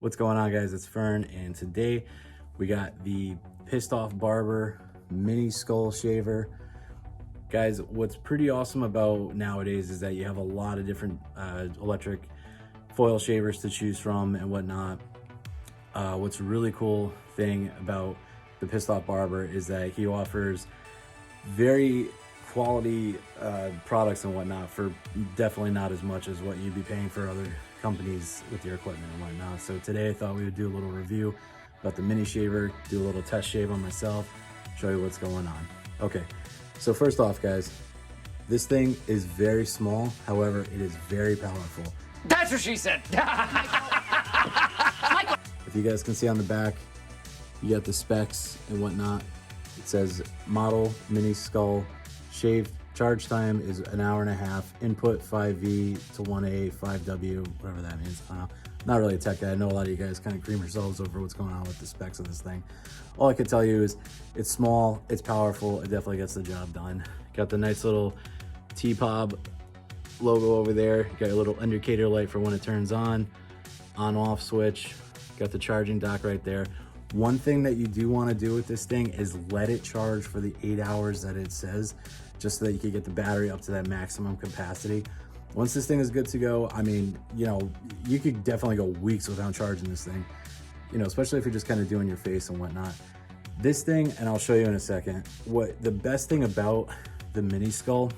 What's going on, guys? It's Fern, and today we got the Pissed Off Barber mini skull shaver. Guys, what's pretty awesome about nowadays is that you have a lot of different electric foil shavers to choose from and whatnot. What's a really cool thing about the Pissed Off Barber is that he offers very quality products and whatnot for definitely not as much as what you'd be paying for other companies with your equipment and whatnot. So today I thought we would do a little review about the mini shaver, do a little test shave on myself, show you what's going on. Okay, so first off, guys, this thing is very small. However, it is very powerful. That's what she said. If you guys can see on the back, you got the specs and whatnot. It says model mini skull shave. Charge time is 1.5 hours. Input 5V to 1A, 5W, whatever that means. Not really a tech guy. I know a lot of you guys kind of cream yourselves over what's going on with the specs of this thing. All I can tell you is it's small, it's powerful, it definitely gets the job done. Got the nice little Tpob logo over there. Got your little indicator light for when it turns on off switch. Got the charging dock right there. One thing that you do want to do with this thing is let it charge for the 8 hours that it says, just so that you can get the battery up to that maximum capacity. Once this thing is good to go, I mean, you know, you could definitely go weeks without charging this thing, you know, especially if you're just kind of doing your face and whatnot. This thing, and I'll show you in a second, what the best thing about the mini skull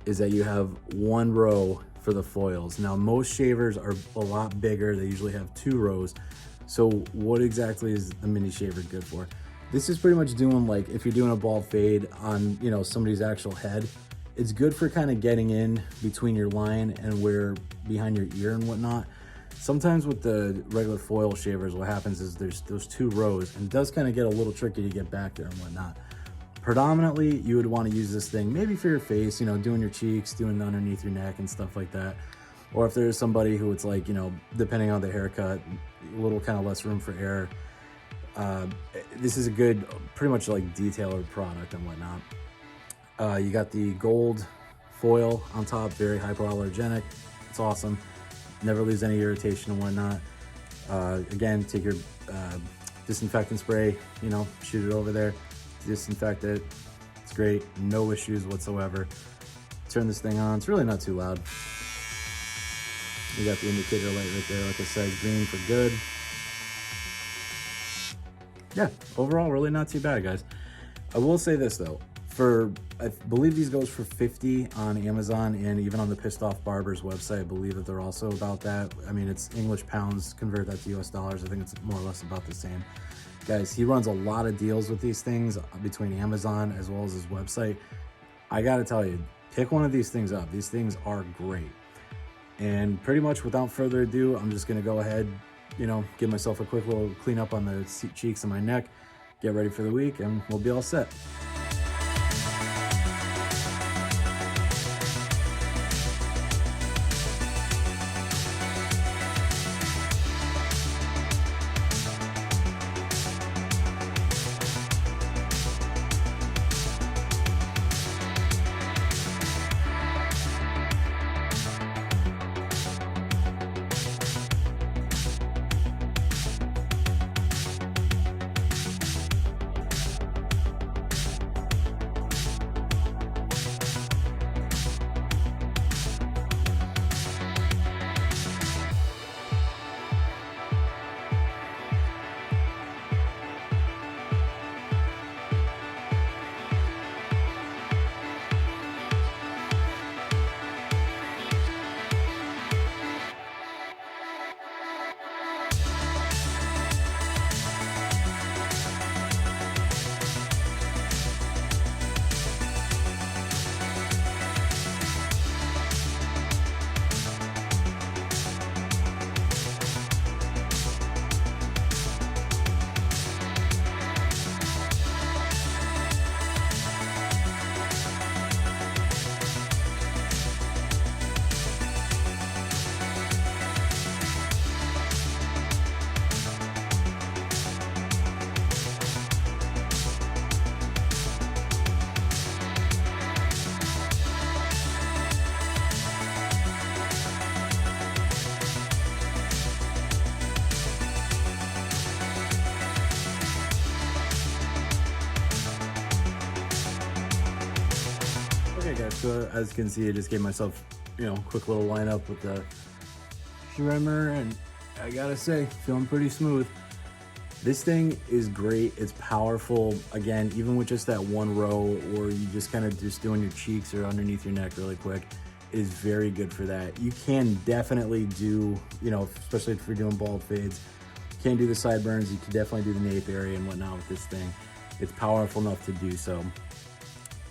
is that you have one row for the foils. Now, most shavers are a lot bigger. They usually have 2 rows. So what exactly is the mini shaver good for? This is pretty much doing, like, if you're doing a bald fade on, you know, somebody's actual head, it's good for kind of getting in between your line and where behind your ear and whatnot. Sometimes with the regular foil shavers, what happens is there's those 2 rows, and it does kind of get a little tricky to get back there and whatnot. Predominantly, you would want to use this thing maybe for your face, you know, doing your cheeks, doing underneath your neck and stuff like that. Or if there's somebody who it's like, you know, depending on the haircut, a little kind of less room for error. This is a good, pretty much like detailer product and whatnot. You got the gold foil on top, very hypoallergenic. It's awesome. Never leaves any irritation and whatnot. Again, take your disinfectant spray, you know, shoot it over there, disinfect it. It's great, no issues whatsoever. Turn this thing on, it's really not too loud. You got the indicator light right there, like I said, green for good. Yeah, overall, really not too bad, guys. I will say this though, I believe these goes for $50 on Amazon, and even on the Pissed Off Barber's website, I believe that they're also about that. I mean, it's English pounds, convert that to US dollars. I think it's more or less about the same. Guys, he runs a lot of deals with these things between Amazon as well as his website. I gotta tell you, pick one of these things up. These things are great. And pretty much without further ado, I'm just gonna go ahead, you know, give myself a quick little clean up on the cheeks and my neck, get ready for the week, and we'll be all set. So as you can see, I just gave myself, you know, quick little lineup with the trimmer, and I gotta say, feeling pretty smooth. This thing is great. It's powerful. Again, even with just that one row, or you just kind of just doing your cheeks or underneath your neck really quick, it is very good for that. You can definitely do, you know, especially if you're doing bald fades, you can do the sideburns. You can definitely do the nape area and whatnot with this thing. It's powerful enough to do so.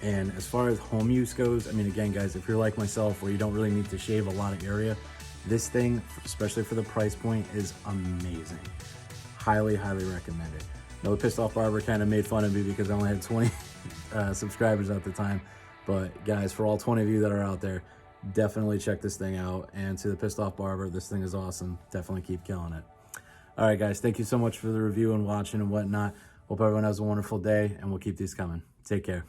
And as far as home use goes, I mean, again, guys, if you're like myself where you don't really need to shave a lot of area, this thing, especially for the price point, is amazing. Highly, highly recommend it. Now, the Pissed Off Barber kind of made fun of me because I only had 20 subscribers at the time. But guys, for all 20 of you that are out there, definitely check this thing out. And to the Pissed Off Barber, this thing is awesome. Definitely keep killing it. All right, guys, thank you so much for the review and watching and whatnot. Hope everyone has a wonderful day, and we'll keep these coming. Take care.